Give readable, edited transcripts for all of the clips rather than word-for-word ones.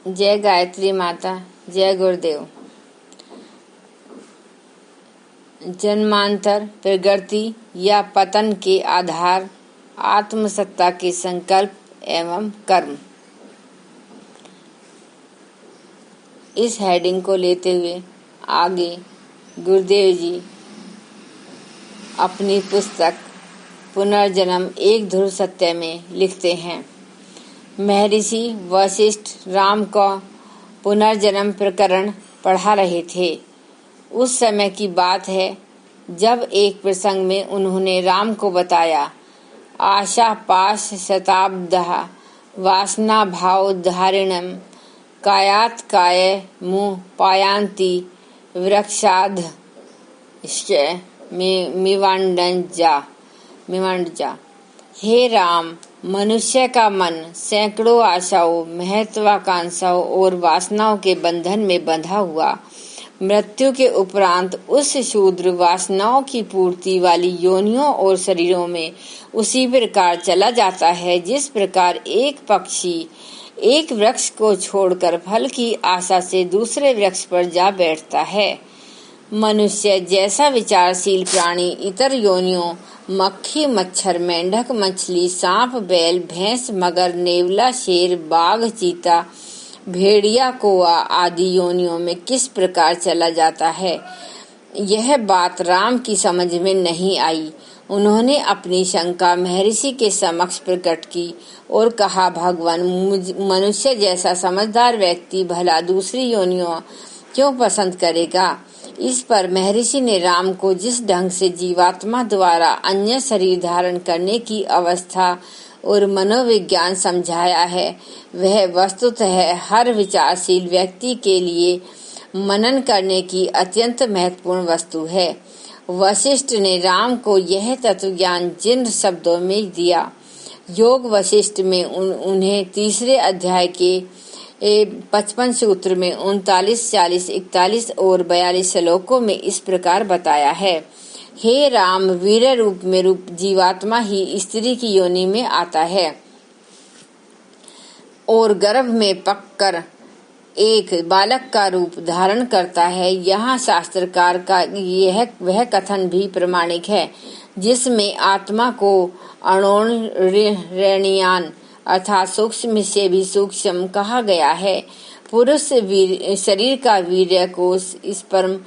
जय गायत्री माता, जय गुरुदेव। जन्मांतर, प्रगति या पतन के आधार, आत्मसत्ता के संकल्प एवं कर्म। इस हेडिंग को लेते हुए आगे गुरुदेव जी अपनी पुस्तक पुनर्जन्म एक ध्रुव सत्य में लिखते हैं। महर्षि वशिष्ठ राम का पुनर्जन्म प्रकरण पढ़ा रहे थे। उस समय की बात है जब एक प्रसंग में उन्होंने राम को बताया, आशा पाश शताब्दः वासना भाव धारिणम कायात काय मुह पायांति वृक्षाध मिवांडजा। हे राम, मनुष्य का मन सैकड़ों आशाओं, महत्वाकांक्षाओं और वासनाओं के बंधन में बंधा हुआ मृत्यु के उपरांत उस शूद्र वासनाओं की पूर्ति वाली योनियों और शरीरों में उसी प्रकार चला जाता है जिस प्रकार एक पक्षी एक वृक्ष को छोड़कर फल की आशा से दूसरे वृक्ष पर जा बैठता है। मनुष्य जैसा विचारशील प्राणी इतर योनियों मक्खी, मच्छर, मेंढक, मछली, सांप, बैल, भैंस, मगर, नेवला, शेर, बाघ, चीता, भेड़िया, कौआ आदि योनियों में किस प्रकार चला जाता है, यह बात राम की समझ में नहीं आई। उन्होंने अपनी शंका महर्षि के समक्ष प्रकट की और कहा, भगवान, मनुष्य जैसा समझदार व्यक्ति भला दूसरी योनियों क्यों पसंद करेगा? इस पर महर्षि ने राम को जिस ढंग से जीवात्मा द्वारा अन्य शरीर धारण करने की अवस्था और मनोविज्ञान समझाया है, वह वस्तुतः हर विचारशील व्यक्ति के लिए मनन करने की अत्यंत महत्वपूर्ण वस्तु है। वशिष्ठ ने राम को यह तत्वज्ञान जिन शब्दों में दिया, योग वशिष्ठ में उन्हें तीसरे अध्याय के 55 सूत्र में 39, 40, 41 और 42 श्लोकों में इस प्रकार बताया है। हे राम, वीर्य रूप में रूप जीवात्मा ही स्त्री की योनि में आता है और गर्भ में पककर एक बालक का रूप धारण करता है। यहाँ शास्त्रकार का वह कथन भी प्रमाणिक है जिसमें आत्मा को अणोरणीयान अर्थात सूक्ष्म से भी सूक्ष्म कहा गया है। पुरुष शरीर का वीर्य कोश स्पर्म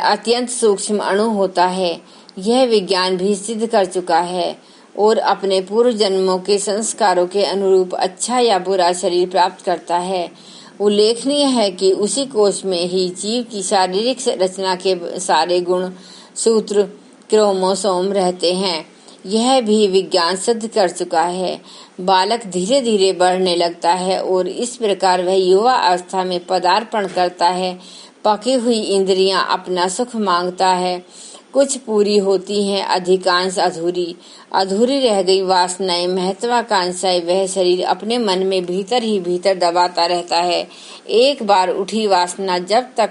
अत्यंत सूक्ष्म अणु होता है। यह विज्ञान भी सिद्ध कर चुका है और अपने पूर्व जन्मों के संस्कारों के अनुरूप अच्छा या बुरा शरीर प्राप्त करता है। उल्लेखनीय है कि उसी कोश में ही जीव की शारीरिक रचना के सारे गुण सूत्र क्रोमोसोम रहते हैं। यह भी विज्ञान सिद्ध कर चुका है। बालक धीरे धीरे बढ़ने लगता है और इस प्रकार वह युवा अवस्था में पदार्पण करता है। पकी हुई इंद्रियां अपना सुख मांगता है, कुछ पूरी होती हैं, अधिकांश अधूरी रह गई वासनाएं, महत्वाकांक्षाएं वह शरीर अपने मन में भीतर ही भीतर दबाता रहता है। एक बार उठी वासना जब तक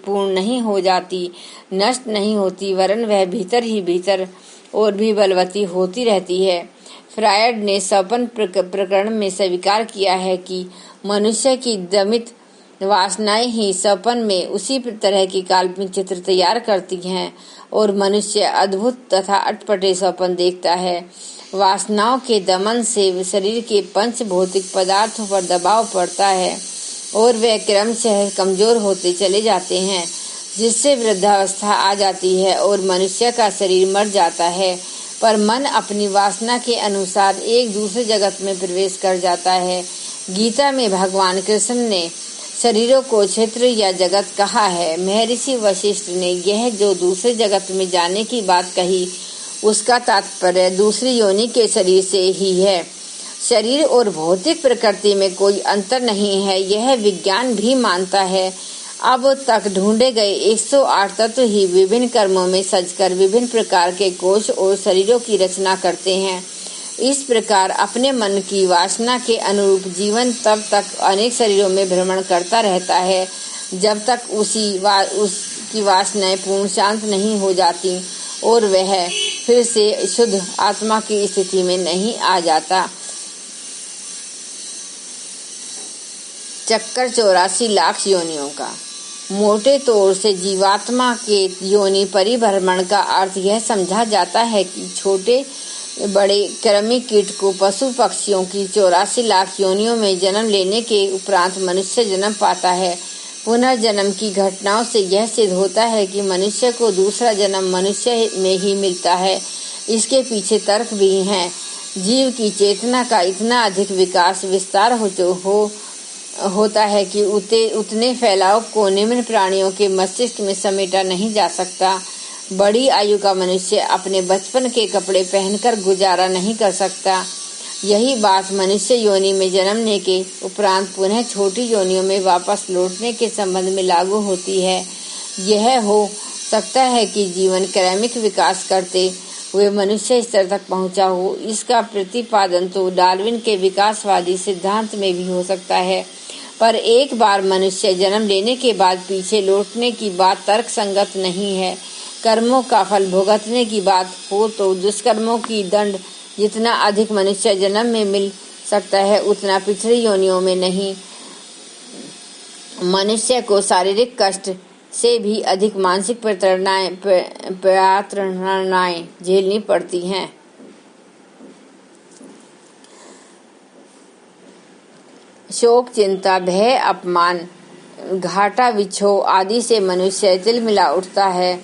पूर्ण नहीं हो जाती, नष्ट नहीं होती, वरन वह भीतर ही भीतर और भी बलवती होती रहती है। फ्रायड ने सपन प्रकरण में स्वीकार किया है कि मनुष्य की दमित वासनाएं ही सपन में उसी तरह की काल्पनिक चित्र तैयार करती हैं और मनुष्य अद्भुत तथा अटपटे सपन देखता है। वासनाओं के दमन से शरीर के पंच भौतिक पदार्थों पर दबाव पड़ता है और वे क्रमशः कमजोर होते चले जाते हैं, जिससे वृद्धावस्था आ जाती है और मनुष्य का शरीर मर जाता है। पर मन अपनी वासना के अनुसार एक दूसरे जगत में प्रवेश कर जाता है। गीता में भगवान कृष्ण ने शरीरों को क्षेत्र या जगत कहा है। महर्षि वशिष्ठ ने यह जो दूसरे जगत में जाने की बात कही, उसका तात्पर्य दूसरी योनि के शरीर से ही है। शरीर और भौतिक प्रकृति में कोई अंतर नहीं है, यह विज्ञान भी मानता है। अब तक ढूंढे गए 108 तत्व ही विभिन्न कर्मों में सजकर विभिन्न प्रकार के कोश और शरीरों की रचना करते हैं। इस प्रकार अपने मन की वासना के अनुरूप जीवन तब तक अनेक शरीरों में भ्रमण करता रहता है जब तक उसकी वासनाएं पूर्ण शांत नहीं हो जाती और वह फिर से शुद्ध आत्मा की स्थिति में नहीं आ जाता। चक्कर 84 लाख योनियों का। मोटे तौर से जीवात्मा के योनि परिभ्रमण का अर्थ यह समझा जाता है कि छोटे बड़े कृमि कीट को पशु पक्षियों की 84 लाख योनियों में जन्म लेने के उपरांत मनुष्य जन्म पाता है। पुनर्जन्म की घटनाओं से यह सिद्ध होता है कि मनुष्य को दूसरा जन्म मनुष्य में ही मिलता है। इसके पीछे तर्क भी हैं। जीव की चेतना का इतना अधिक विकास विस्तार होता है कि उतने फैलाव को निम्न प्राणियों के मस्तिष्क में समेटा नहीं जा सकता। बड़ी आयु का मनुष्य अपने बचपन के कपड़े पहनकर गुजारा नहीं कर सकता। यही बात मनुष्य योनि में जन्मने के उपरांत पुनः छोटी योनियों में वापस लौटने के संबंध में लागू होती है। यह हो सकता है कि जीवन क्रमिक विकास करते हुए मनुष्य स्तर तक पहुंचा हो। इसका प्रतिपादन तो डार्विन के विकासवादी सिद्धांत में भी हो सकता है, पर एक बार मनुष्य जन्म लेने के बाद पीछे लौटने की बात तर्क संगत नहीं है। कर्मों का फल भुगतने की बात हो तो दुष्कर्मों की दंड जितना अधिक मनुष्य जन्म में मिल सकता है उतना पिछड़ी योनियों में नहीं। मनुष्य को शारीरिक कष्ट से भी अधिक मानसिक यातनाएं झेलनी पड़ती हैं। शोक, चिंता, भय, अपमान, घाटा, विक्षोभ आदि से मनुष्य तिलमिला उठता है,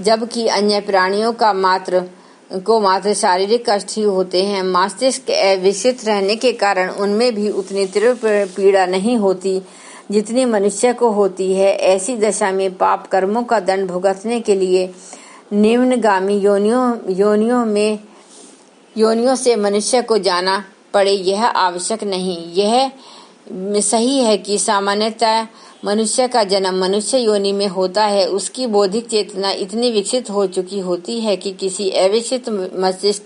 जबकि अन्य प्राणियों का मात्र शारीरिक कष्ट ही होते हैं। मस्तिष्क अविकसित रहने के कारण उनमें भी उतनी तीव्र पीड़ा नहीं होती जितनी मनुष्य को होती है। ऐसी दशा में पाप कर्मों का दंड भुगतने के लिए निम्नगामी योनियों से मनुष्य को जाना पड़े, यह आवश्यक नहीं। यह सही है कि सामान्यतः मनुष्य का जन्म मनुष्य योनि में होता है। उसकी बौद्धिक चेतना इतनी विकसित हो चुकी होती है कि किसी अविकसित मस्तिष्क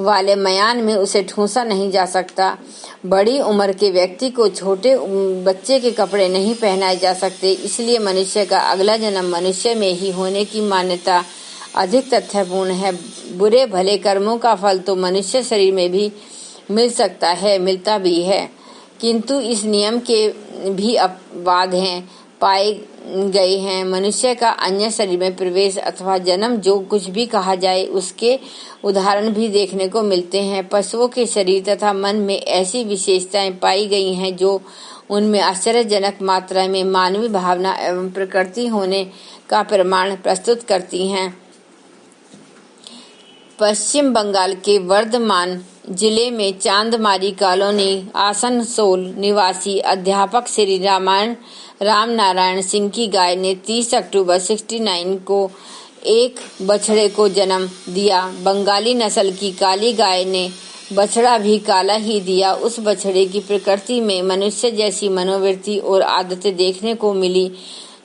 वाले मयान में उसे ठूंसा नहीं जा सकता। बड़ी उम्र के व्यक्ति को छोटे बच्चे के कपड़े नहीं पहनाए जा सकते। इसलिए मनुष्य का अगला जन्म मनुष्य में ही होने की मान्यता अधिक तथ्यपूर्ण है। बुरे भले कर्मों का फल तो मनुष्य शरीर में भी मिल सकता है, मिलता भी है, किंतु इस नियम के भी अपवाद पाए गए हैं। मनुष्य का अन्य शरीर में प्रवेश अथवा जन्म, जो कुछ भी कहा जाए, उसके उदाहरण भी देखने को मिलते हैं। पशुओं के शरीर तथा मन में ऐसी विशेषताएं पाई गई हैं जो उनमें आश्चर्यजनक मात्रा में मानवीय भावना एवं प्रकृति होने का प्रमाण प्रस्तुत करती हैं। पश्चिम बंगाल के वर्धमान जिले में चांदमारी कॉलोनी आसनसोल निवासी अध्यापक श्री राम नारायण सिंह की गाय ने 30 अक्टूबर 69 को एक बछड़े को जन्म दिया। बंगाली नस्ल की काली गाय ने बछड़ा भी काला ही दिया। उस बछड़े की प्रकृति में मनुष्य जैसी मनोवृत्ति और आदतें देखने को मिली।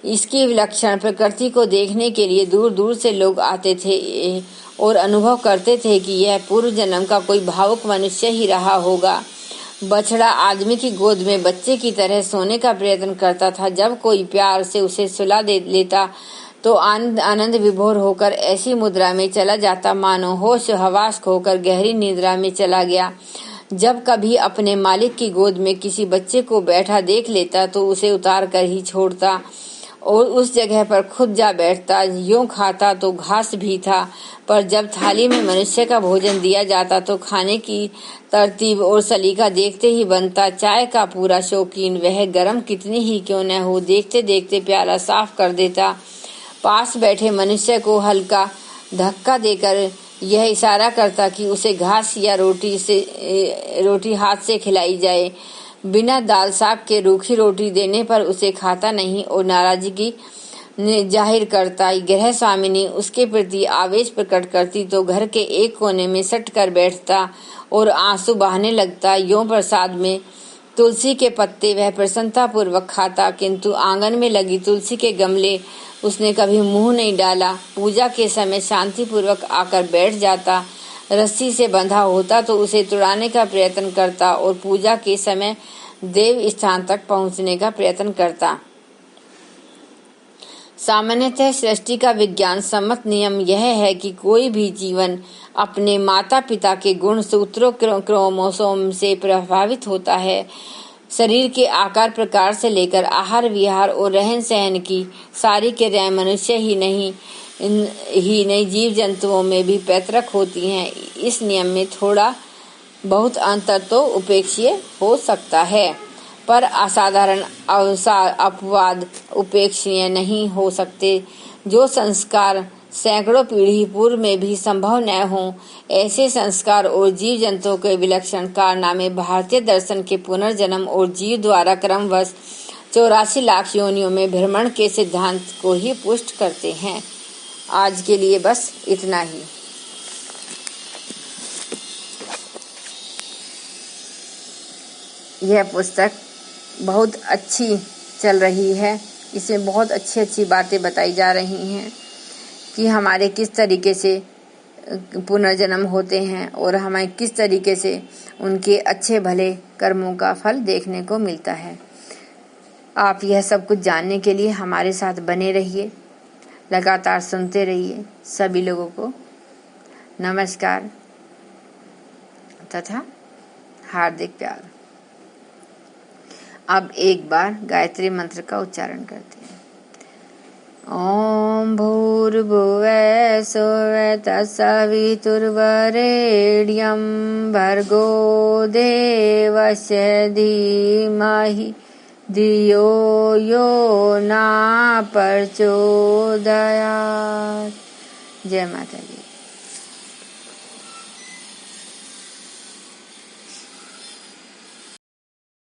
इसकी विलक्षण प्रकृति को देखने के लिए दूर दूर से लोग आते थे और अनुभव करते थे कि यह पूर्व जन्म का कोई भावुक मनुष्य ही रहा होगा। बछड़ा आदमी की गोद में बच्चे की तरह सोने का प्रयत्न करता था। जब कोई प्यार से उसे सुला दे लेता तो आनंद विभोर होकर ऐसी मुद्रा में चला जाता मानो होश हवास खोकर गहरी निद्रा में चला गया। जब कभी अपने मालिक की गोद में किसी बच्चे को बैठा देख लेता तो उसे उतार कर ही छोड़ता और उस जगह पर खुद जा बैठता। यूं खाता तो घास भी था, पर जब थाली में मनुष्य का भोजन दिया जाता तो खाने की तरतीब और सलीका देखते ही बनता। चाय का पूरा शौकीन, वह गरम कितनी ही क्यों न हो, देखते देखते प्याला साफ कर देता। पास बैठे मनुष्य को हल्का धक्का देकर यह इशारा करता कि उसे घास या रोटी हाथ से खिलाई जाए। बिना दाल साग के रूखी रोटी देने पर उसे खाता नहीं और नाराजगी जाहिर करता। गृह स्वामिनी उसके प्रति आवेश प्रकट करती तो घर के एक कोने में सट कर बैठता और आंसू बहाने लगता। यूं प्रसाद में तुलसी के पत्ते वह प्रसन्नता पूर्वक खाता, किंतु आंगन में लगी तुलसी के गमले उसने कभी मुंह नहीं डाला। पूजा के समय शांति पूर्वक आकर बैठ जाता। रस्सी से बंधा होता तो उसे तुड़ाने का प्रयत्न करता और पूजा के समय देव स्थान तक पहुंचने का प्रयत्न करता। सामान्यतः सृष्टि का विज्ञान सम्मत नियम यह है कि कोई भी जीवन अपने माता पिता के गुण सूत्रों क्रोमोसोम से प्रभावित होता है। शरीर के आकार प्रकार से लेकर आहार विहार और रहन सहन की सारी क्रियाएं मनुष्य ही नहीं जीव जंतुओं में भी पैतृक होती हैं। इस नियम में थोड़ा बहुत अंतर तो उपेक्षीय हो सकता है, पर असाधारण अपवाद उपेक्षणीय नहीं हो सकते। जो संस्कार सैकड़ों पीढ़ी पूर्व में भी संभव न हो, ऐसे संस्कार और जीव जंतुओं के विलक्षण कारनामे भारतीय दर्शन के पुनर्जन्म और जीव द्वारा क्रमवश 84 लाख योनियों में भ्रमण के सिद्धांत को ही पुष्ट करते हैं। आज के लिए बस इतना ही। यह पुस्तक बहुत अच्छी चल रही है। इसमें बहुत अच्छी अच्छी बातें बताई जा रही हैं कि हमारे किस तरीके से पुनर्जन्म होते हैं और हमें किस तरीके से उनके अच्छे भले कर्मों का फल देखने को मिलता है। आप यह सब कुछ जानने के लिए हमारे साथ बने रहिए, लगातार सुनते रहिए। सभी लोगों को नमस्कार तथा हार्दिक प्यार। अब एक बार गायत्री मंत्र का उच्चारण करते हैं। ओम भूर्भुवः स्वः तत्सवितुर्वरेण्यं भर्गो देवस्य धीमहि धियो यो न प्रचोदयात्। जय माता दी।